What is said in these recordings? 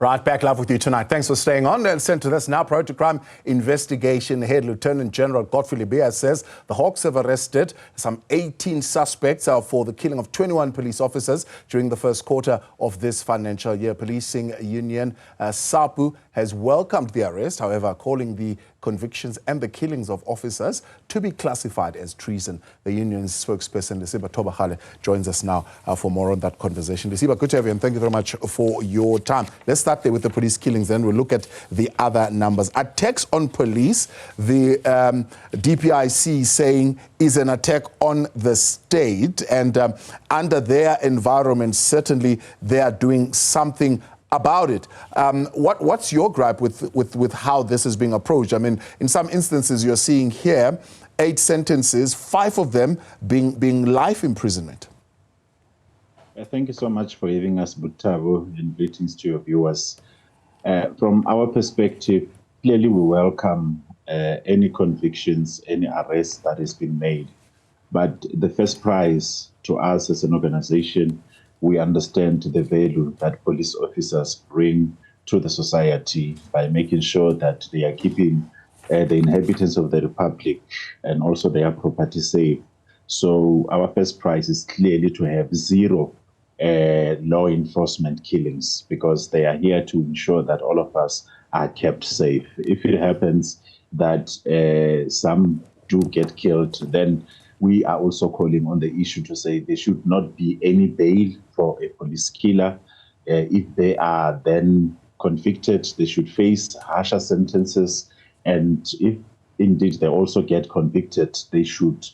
Right, back live with you tonight. Thanks for staying on. And sent to this now, Prior to Crime Investigation Head Lieutenant General Godfrey Lebeya says the Hawks have arrested some 18 suspects for the killing of 21 police officers during the first quarter of this financial year. Policing union Sapu has welcomed the arrest, however, calling the convictions and the killings of officers to be classified as treason. The union's spokesperson, Lesiba Thobakgale, joins us now for more on that conversation. Lesiba, good to have you, and thank you very much for your time. Let's start there with the police killings, then we'll look at the other numbers. Attacks on police, the DPIC saying is an attack on the state, and under their environment, certainly they are doing something about it. What's your gripe with how this is being approached? I mean, in some instances, you're seeing here 8 sentences, 5 of them being life imprisonment. Thank you so much for having us, Butavo, and greetings to your viewers. From our perspective, clearly we welcome any convictions, any arrests that has been made. But the first prize to us as an organization, we understand the value that police officers bring to the society by making sure that they are keeping the inhabitants of the Republic and also their property safe. So our first prize is clearly to have 0 law enforcement killings, because they are here to ensure that all of us are kept safe. If it happens that some do get killed, then we are also calling on the issue to say there should not be any bail for a police killer. If they are then convicted, they should face harsher sentences. And if indeed they also get convicted, they should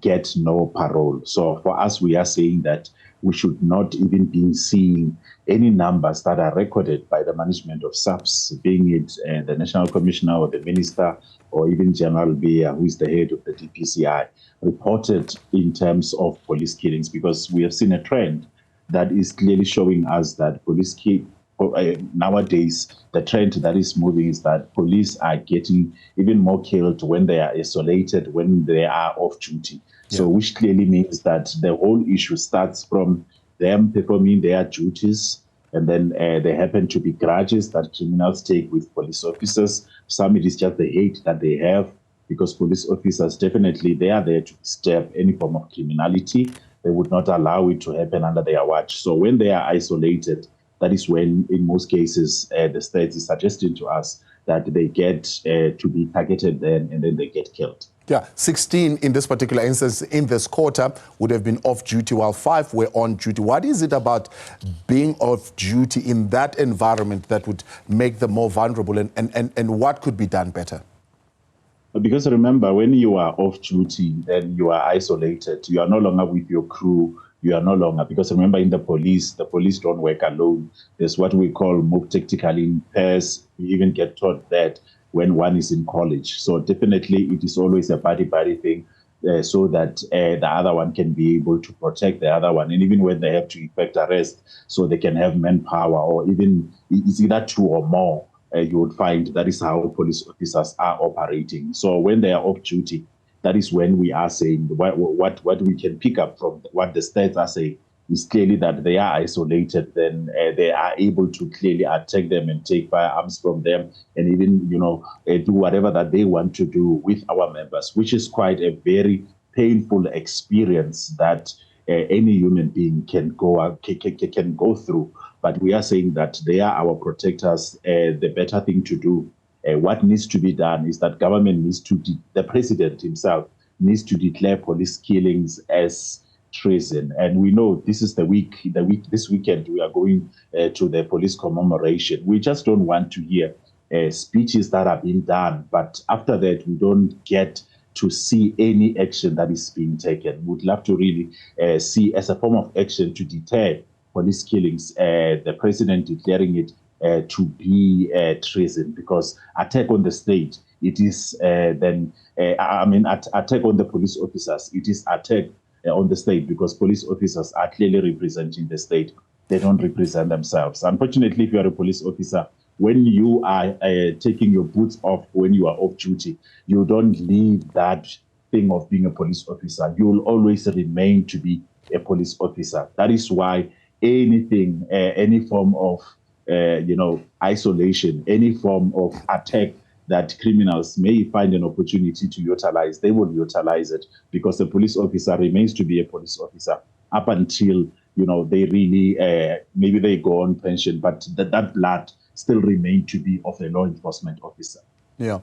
get no parole. So for us, we are saying that we should not even be seeing any numbers that are recorded by the management of SAPS, being it the National Commissioner or the Minister or even General Lebeya, who is the head of the DPCI, reported in terms of police killings, because we have seen a trend that is clearly showing us that police nowadays, the trend that is moving is that police are getting even more killed when they are isolated, when they are off duty. Yeah. So which clearly means that the whole issue starts from them performing their duties, and then there happen to be grudges that criminals take with police officers. Some it is just the hate that they have, because police officers definitely, they are there to disturb any form of criminality. They would not allow it to happen under their watch. So when they are isolated, that is when, in most cases, the state is suggesting to us that they get to be targeted then, and then they get killed. Yeah, 16 in this particular instance in this quarter would have been off duty, while 5 were on duty. What is it about being off duty in that environment that would make them more vulnerable, and what could be done better? Because remember, when you are off duty, then you are isolated. You are no longer with your crew. You are no longer, because remember, in the police don't work alone. There's what we call move tactically in pairs. You even get taught that when one is in college. So definitely it is always a buddy-buddy thing, so that the other one can be able to protect the other one. And even when they have to effect arrest, so they can have manpower, or even it's either 2 or more, you would find that is how police officers are operating. So when they are off duty, that is when we are saying what we can pick up from what the stats are saying is clearly that they are isolated, then they are able to clearly attack them and take firearms from them, and even, do whatever that they want to do with our members, which is quite a very painful experience that any human being can go through. But we are saying that they are our protectors. The better thing to do, what needs to be done, is that government needs to, the president himself needs to declare police killings as treason. And we know this is this weekend we are going to the police commemoration. We just don't want to hear speeches that are being done, but after that we don't get to see any action that is being taken. We'd love to really see, as a form of action to deter police killings, the president declaring it to be treason, because attack on the state, it is attack on the police officers, it is attack on the state, because police officers are clearly representing the state. They don't represent themselves. Unfortunately, if you are a police officer, when you are taking your boots off when you are off duty, you don't leave that thing of being a police officer. You will always remain to be a police officer. That is why anything, any form of isolation, any form of attack that criminals may find an opportunity to utilize, they will utilize it, because a police officer remains to be a police officer up until, they really, maybe they go on pension, but that blood still remains to be of a law enforcement officer. Yeah.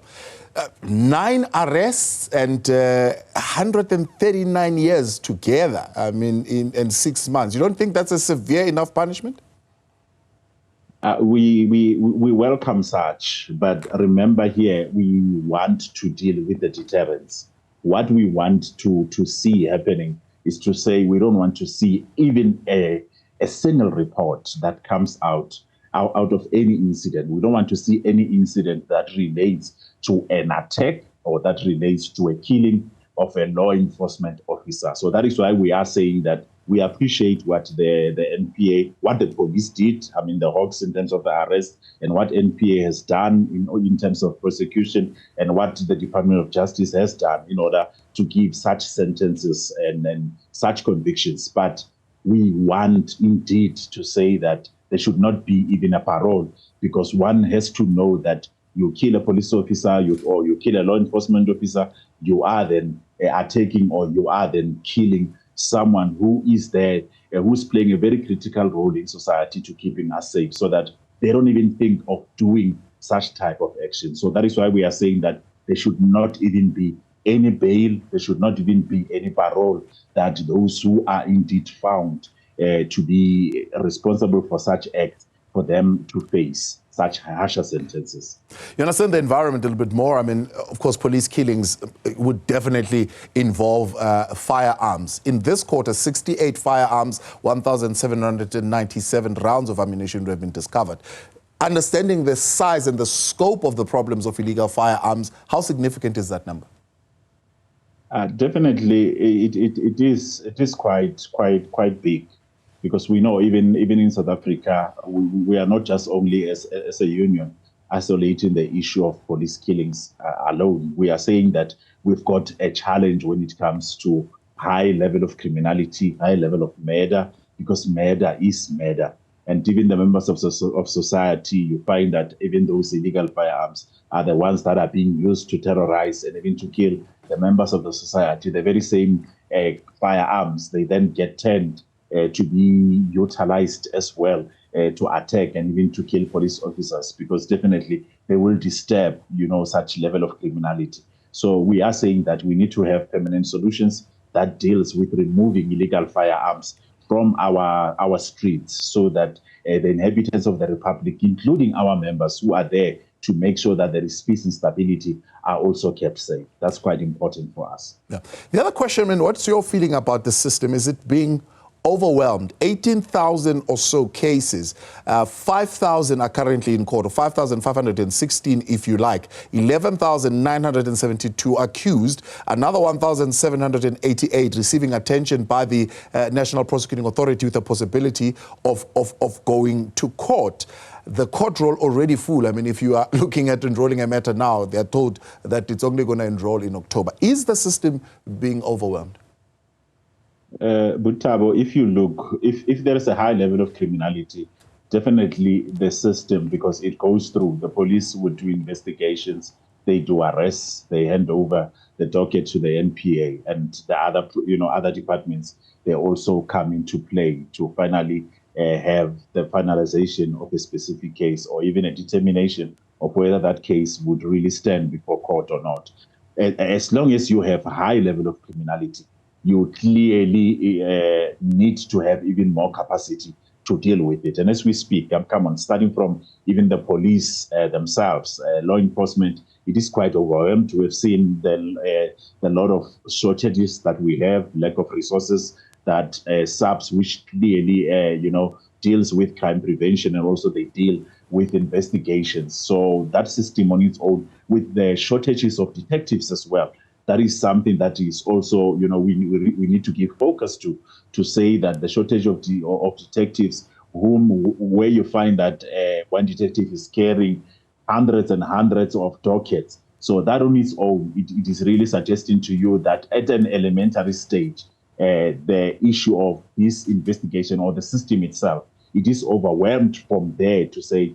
9 arrests and 139 years together, I mean, in 6 months. You don't think that's a severe enough punishment? We welcome such, but remember here, we want to deal with the deterrence. What we want to see happening is to say we don't want to see even a single report that comes out of any incident. We don't want to see any incident that relates to an attack or that relates to a killing of a law enforcement officer. So that is why we are saying that we appreciate what the NPA, what the police did, I mean, the Hawks in terms of the arrest, and what NPA has done in terms of prosecution, and what the Department of Justice has done in order to give such sentences and such convictions. But we want indeed to say that there should not be even a parole, because one has to know that you kill a police officer or you kill a law enforcement officer, you are then attacking, or you are then killing someone who is there, who's playing a very critical role in society to keeping us safe, so that they don't even think of doing such type of action. So that is why we are saying that there should not even be any bail, there should not even be any parole, that those who are indeed found to be responsible for such acts, for them to face such harsher sentences. You understand the environment a little bit more. I mean, of course, police killings would definitely involve firearms. In this quarter, 68 firearms, 1,797 rounds of ammunition have been discovered. Understanding the size and the scope of the problems of illegal firearms, how significant is that number? Definitely, it is quite big. Because we know even in South Africa, we are not just only as a union isolating the issue of police killings alone. We are saying that we've got a challenge when it comes to high level of criminality, high level of murder, because murder is murder. And even the members of society, you find that even those illegal firearms are the ones that are being used to terrorize and even to kill the members of the society. The very same firearms, they then get turned to be utilized as well to attack and even to kill police officers, because definitely they will disturb, such level of criminality. So we are saying that we need to have permanent solutions that deals with removing illegal firearms from our streets, so that the inhabitants of the Republic, including our members who are there to make sure that there is peace and stability, are also kept safe. That's quite important for us. Yeah. The other question, what's your feeling about the system? Is it being overwhelmed? 18,000 or so cases, 5,000 are currently in court, or 5,516 if you like, 11,972 accused, another 1,788 receiving attention by the National Prosecuting Authority with the possibility of going to court. The court roll already full. I mean, if you are looking at enrolling a matter now, they're told that it's only going to enroll in October. Is the system being overwhelmed? Butabo, if you look, if there is a high level of criminality, definitely the system, because it goes through, the police would do investigations, they do arrests, they hand over the docket to the NPA, and the other, other departments, they also come into play to finally have the finalization of a specific case, or even a determination of whether that case would really stand before court or not. As long as you have a high level of criminality, you clearly need to have even more capacity to deal with it. And as we speak, come on, starting from even the police themselves, law enforcement, it is quite overwhelmed. We've seen the lot of shortages that we have, lack of resources, that SAPs, which clearly, deals with crime prevention, and also they deal with investigations. So that system on its own, with the shortages of detectives as well, that is something that is also, we need to give focus to say that the shortage of detectives, where you find that one detective is carrying hundreds and hundreds of dockets. So that on its own, it is really suggesting to you that at an elementary stage, the issue of this investigation or the system itself it is overwhelmed from there to say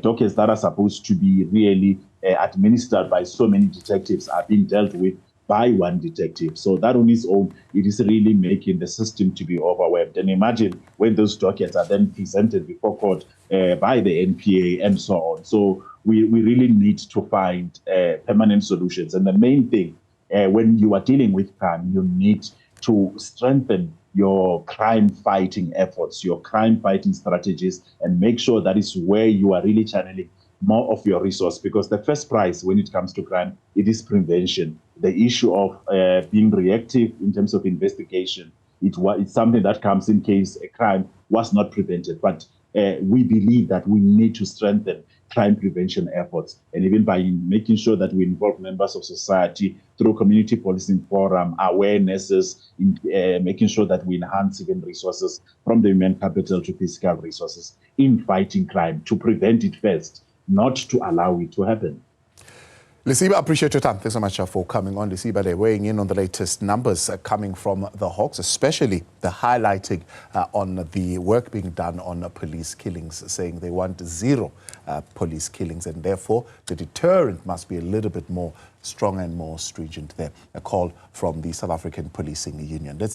dockets that are supposed to be really administered by so many detectives are being dealt with by one detective. So that on its own, it is really making the system to be overwhelmed. And imagine when those dockets are then presented before court by the NPA and so on. So we really need to find permanent solutions. And the main thing, when you are dealing with crime, you need to strengthen your crime fighting efforts, your crime fighting strategies, and make sure that is where you are really channeling more of your resource, because the first prize when it comes to crime, it is prevention. The issue of being reactive in terms of investigation, it's something that comes in case a crime was not prevented. But we believe that we need to strengthen crime prevention efforts, and even by making sure that we involve members of society through community policing forum, awarenesses, in making sure that we enhance even resources from the human capital to physical resources in fighting crime to prevent it first, not to allow it to happen. Lesiba, I appreciate your time. Thanks so much for coming on. Lesiba, they're weighing in on the latest numbers coming from the Hawks, especially the highlighting on the work being done on police killings, saying they want zero police killings, and therefore the deterrent must be a little bit more strong and more stringent there. A call from the South African Policing Union.